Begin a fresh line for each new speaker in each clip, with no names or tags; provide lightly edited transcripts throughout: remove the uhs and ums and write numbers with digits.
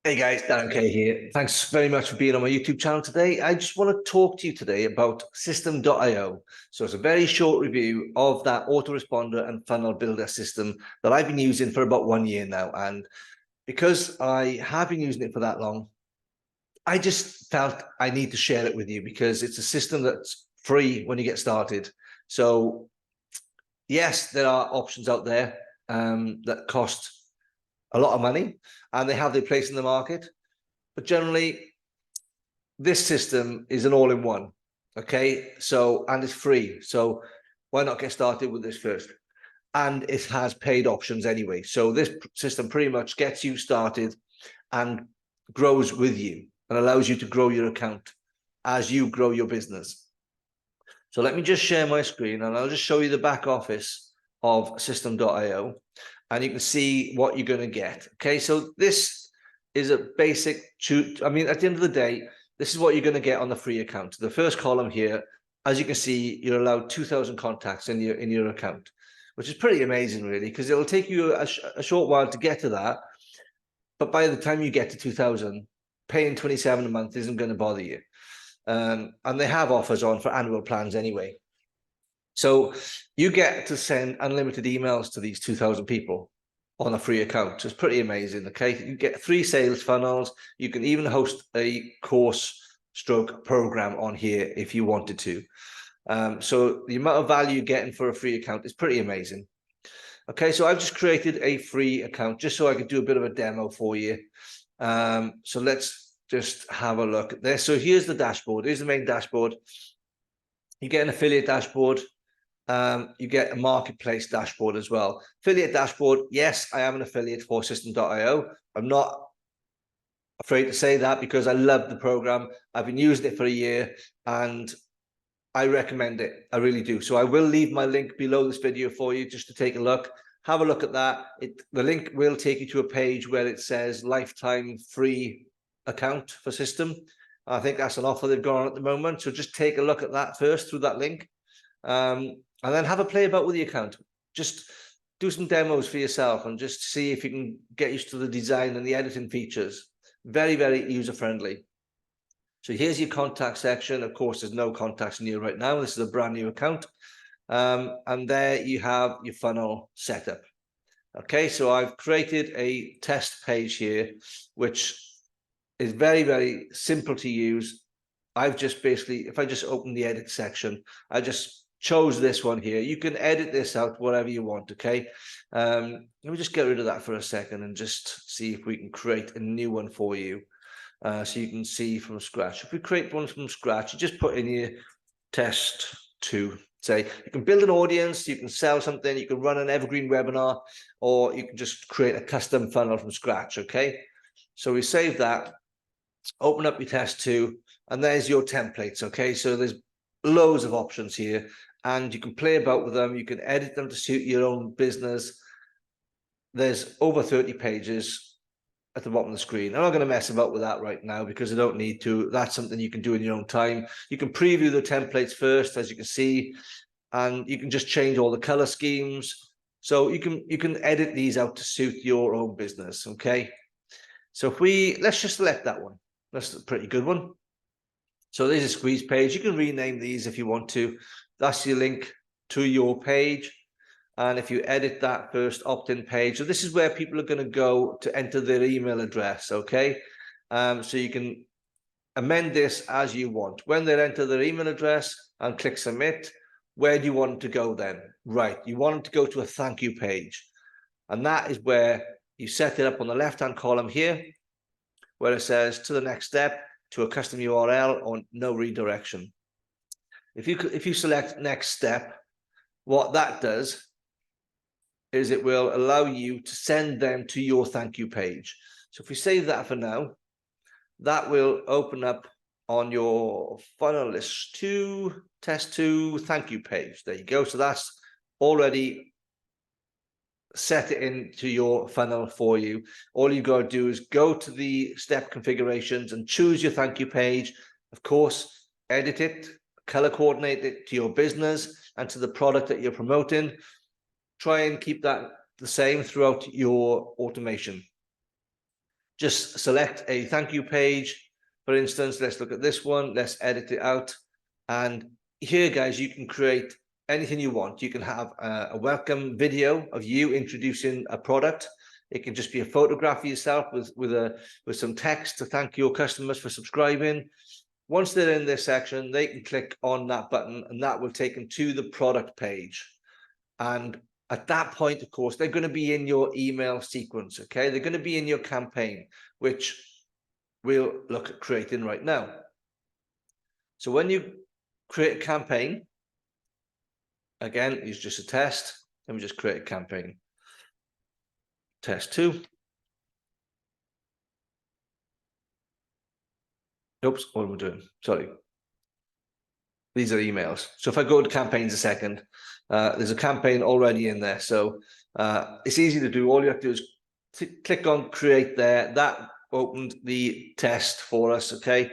Hey guys, Dan K here. Thanks very much for being on my YouTube channel today. I just want to talk to you today about System.io. So it's a very short review of that autoresponder and funnel builder system that I've been using for about 1 year now. And because I have been using it for that long, I just felt I need to share it with you because it's a system that's free when you get started. So yes, there are options out there that cost a lot of money and they have their place in the market. But generally, this system is an all-in-one. Okay, so and it's free. So why not get started with this first? And it has paid options anyway. So this system pretty much gets you started and grows with you and allows you to grow your account as you grow your business. So let me just share my screen and I'll just show you the back office of System.io and you can see what you're going to get. Okay, so this is a basic, I mean, at the end of the day, this is what you're going to get on the free account. The first column here, as you can see, you're allowed 2,000 contacts in your account, which is pretty amazing, really, because it'll take you a short while to get to that. But by the time you get to 2,000, paying 27 a month isn't going to bother you. And they have offers on for annual plans anyway. So you get to send unlimited emails to these 2,000 people on a free account. So it's pretty amazing. Okay, you get 3 sales funnels. You can even host a course stroke program on here if you wanted to. So the amount of value you're getting for a free account is pretty amazing. Okay, so I've just created a free account just so I could do a bit of a demo for you. So let's just have a look at this. So here's the dashboard. Here's the main dashboard. You get an affiliate dashboard. You get a marketplace dashboard as well. Affiliate dashboard, yes, I am an affiliate for System.io. I'm not afraid to say that because I love the program. I've been using it for a year and I recommend it. I really do. So I will leave my link below this video for you just to take a look. Have a look at that. The link will take you to a page where it says lifetime free account for System. I think that's an offer they've got on at the moment. So just take a look at that first through that link. And then have a play about with the account. Just do some demos for yourself and just see if you can get used to the design and the editing features. Very, very user-friendly. So here's your contact section. Of course, there's no contacts in here right now. This is a brand new account. And there you have your funnel setup. Okay, so I've created a test page here, which is very, very simple to use. I've just basically, if I just open the edit section, I just chose this one here. You can edit this out whatever you want. Okay, let me just get rid of that for a second and just see if we can create a new one for you, so you can see from scratch. If we create one from scratch, you just put in your test 2. Say you can build an audience, you can sell something, you can run an evergreen webinar, or you can just create a custom funnel from scratch. Okay, so we save that, open up your test 2, and there's your templates. Okay, so there's loads of options here and you can play about with them. You can edit them to suit your own business. There's over 30 pages at the bottom of the screen. I'm not going to mess about with that right now because I don't need to. That's something you can do in your own time. You can preview the templates first, as you can see, and you can just change all the color schemes. So you can edit these out to suit your own business. Okay, so if let's just select that one. That's a pretty good one. So there's a squeeze page. You can rename these if you want to. That's your link to your page. And if you edit that first opt-in page, so this is where people are going to go to enter their email address. Okay, so you can amend this as you want. When they enter their email address and click submit, where do you want them to go then? Right, you want them to go to a thank you page. And that is where you set it up on the left-hand column here, where it says to the next step, to a custom URL or no redirection. If you select next step, what that does is it will allow you to send them to your thank you page. So if we save that for now, that will open up on your funnel list 2, test 2 thank you page. There you go. So that's already set it into your funnel for you. All you got to do is go to the step configurations and choose your thank you page. Of course, edit it, color coordinate it to your business and to the product that you're promoting. Try and keep that the same throughout your automation. just select a thank you page. For instance, let's look at this one. Let's edit it out. And here, guys, you can create anything you want. You can have a welcome video of you introducing a product. It can just be a photograph of yourself with some text to thank your customers for subscribing. Once they're in this section, they can click on that button and that will take them to the product page. And at that point, of course, they're going to be in your email sequence, okay? They're going to be in your campaign, which we'll look at creating right now. So when you create a campaign, again, it's just a test. Let me just create a campaign. Test 2. Oops, what am I doing? Sorry. These are emails. So if I go to campaigns a second, there's a campaign already in there. So it's easy to do. All you have to do is click on create there. That opened the test for us, okay?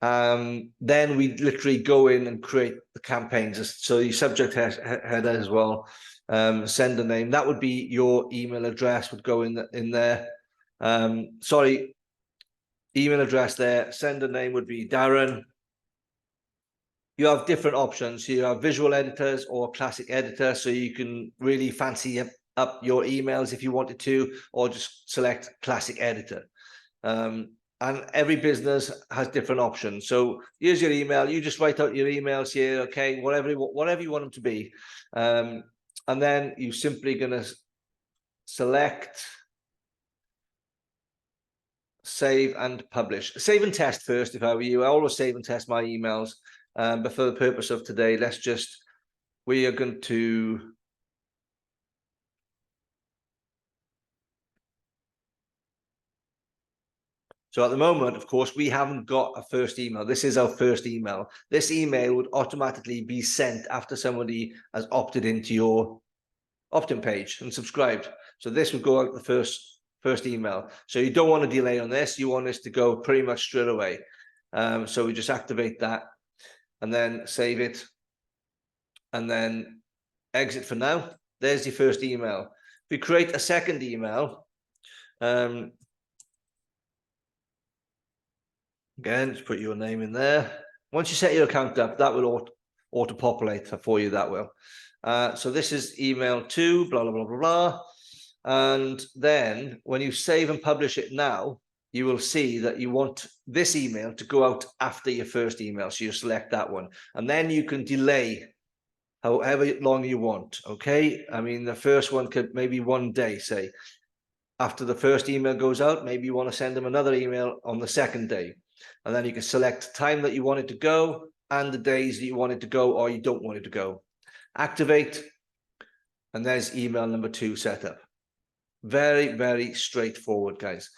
Then we literally go in and create the campaigns. So the subject header as well, send a name. That would be your email address would go in there. Sorry, email address there. Sender name would be Darren. You have different options. You have visual editors or classic editor, so you can really fancy up your emails if you wanted to, or just select classic editor. And every business has different options. So here's your email. You just write out your emails here, okay? Whatever you want them to be. And then you're simply going to select save and publish. Save and test first if I were you. I always save and test my emails. But for the purpose of today, we are going to so at the moment, of course, we haven't got a first email. This is our first email. This email would automatically be sent after somebody has opted into your opt-in page and subscribed. So this would go out the first email. So you don't want to delay on this. You want this to go pretty much straight away. So we just activate that and then save it and then exit for now. There's your first email. If we create a second email, again, just put your name in there. Once you set your account up, that will auto-populate for you, that will. So this is email 2, blah, blah, blah, blah, blah. And then when you save and publish it now, you will see that you want this email to go out after your first email. So you select that one. And then you can delay however long you want, okay? I mean, the first one could maybe 1 day, say. After the first email goes out, maybe you want to send them another email on the second day. And then you can select time that you want it to go and the days that you want it to go or you don't want it to go. Activate, and there's email number 2 set up. Very, very straightforward, guys.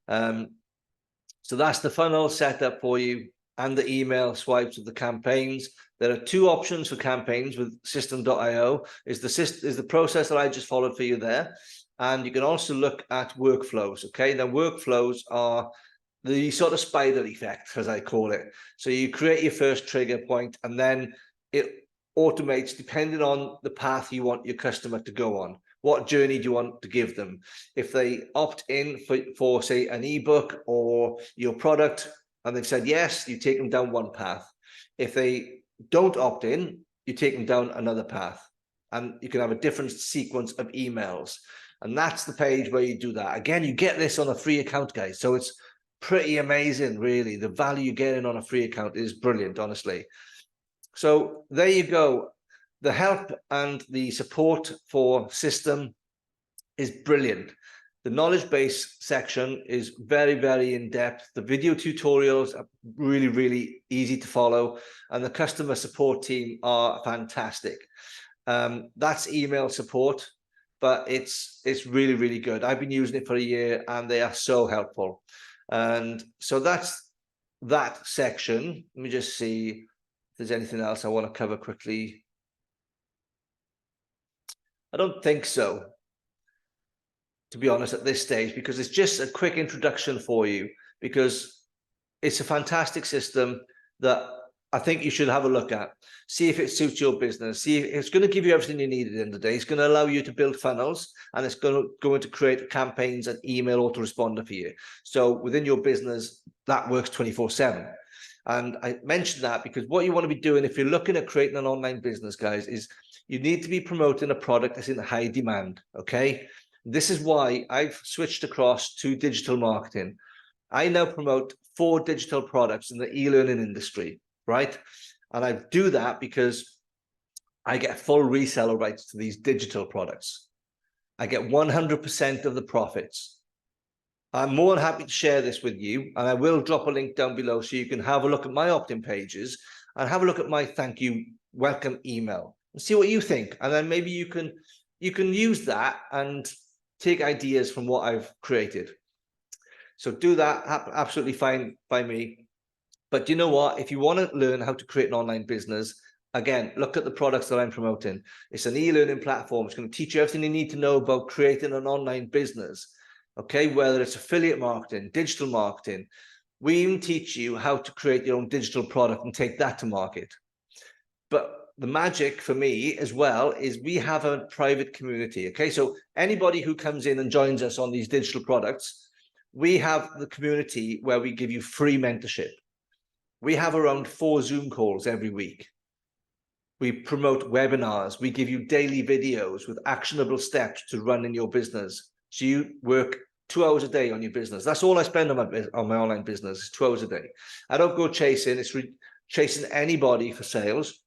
So that's the funnel set up for you and the email swipes of the campaigns. There are 2 options for campaigns with System.io. Is the process that I just followed for you there. And you can also look at workflows, okay? Now, workflows are the sort of spider effect, as I call it. So you create your first trigger point, and then it automates depending on the path you want your customer to go on. What journey do you want to give them? If they opt in for say, an ebook or your product, and they've said yes, you take them down one path. If they don't opt in, you take them down another path. And you can have a different sequence of emails. And that's the page where you do that. Again, you get this on a free account, guys. So it's pretty amazing, really. The value you're getting on a free account is brilliant, honestly. So there you go. The help and the support for System is brilliant. The knowledge base section is very, very in-depth. The video tutorials are really, really easy to follow. And the customer support team are fantastic. That's email support, but it's really, really good. I've been using it for a year and they are so helpful. And so that's that section. Let me just see if there's anything else I want to cover quickly. I don't think so, to be honest, at this stage, because it's just a quick introduction for you, because it's a fantastic system that I think you should have a look at, see if it suits your business, see if it's going to give you everything you need at the end of the day. It's going to allow you to build funnels, and it's going to create campaigns and email autoresponder for you. So within your business, that works 24/7. And I mentioned that because what you want to be doing if you're looking at creating an online business, guys, is you need to be promoting a product that's in high demand. Okay. This is why I've switched across to digital marketing. I now promote 4 digital products in the e-learning industry, right? And I do that because I get full reseller rights to these digital products. I get 100% of the profits. I'm more than happy to share this with you, and I will drop a link down below so you can have a look at my opt-in pages and have a look at my thank you welcome email and see what you think. And then maybe you can use that and take ideas from what I've created. So do that, absolutely fine by me. But you know what? If you want to learn how to create an online business, again, look at the products that I'm promoting. It's an e-learning platform. It's going to teach you everything you need to know about creating an online business. Okay, whether it's affiliate marketing, digital marketing. We even teach you how to create your own digital product and take that to market. But the magic for me as well is we have a private community. Okay, so anybody who comes in and joins us on these digital products, we have the community where we give you free mentorship. We have around 4 Zoom calls every week. We promote webinars. We give you daily videos with actionable steps to run in your business. So you work 2 hours a day on your business. That's all I spend on my online business, 2 hours a day. I don't go chasing. It's chasing anybody for sales.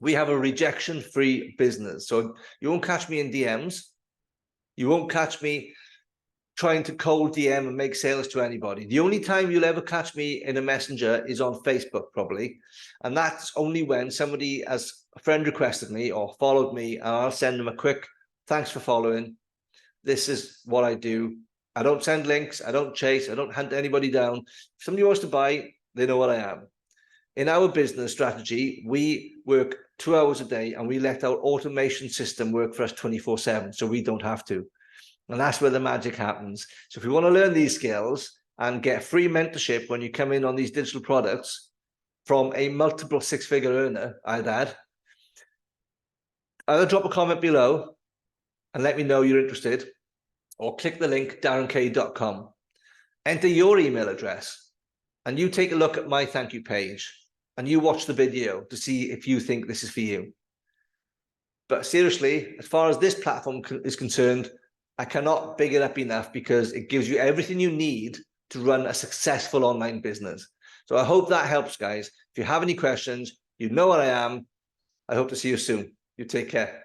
We have a rejection-free business. So you won't catch me in DMs. You won't catch me trying to cold DM and make sales to anybody. The only time you'll ever catch me in a messenger is on Facebook, probably. And that's only when somebody has a friend requested me or followed me, and I'll send them a quick, thanks for following. This is what I do. I don't send links. I don't chase. I don't hunt anybody down. If somebody wants to buy, they know what I am. In our business strategy, we work 2 hours a day, and we let our automation system work for us 24/7, so we don't have to. And that's where the magic happens. So if you want to learn these skills and get free mentorship when you come in on these digital products from a multiple 6-figure earner, I'd add, either drop a comment below and let me know you're interested, or click the link darrenkay.com. Enter your email address, and you take a look at my thank you page, and you watch the video to see if you think this is for you. But seriously, as far as this platform is concerned, I cannot big it up enough because it gives you everything you need to run a successful online business. So I hope that helps, guys. If you have any questions, you know what I am. I hope to see you soon. You take care.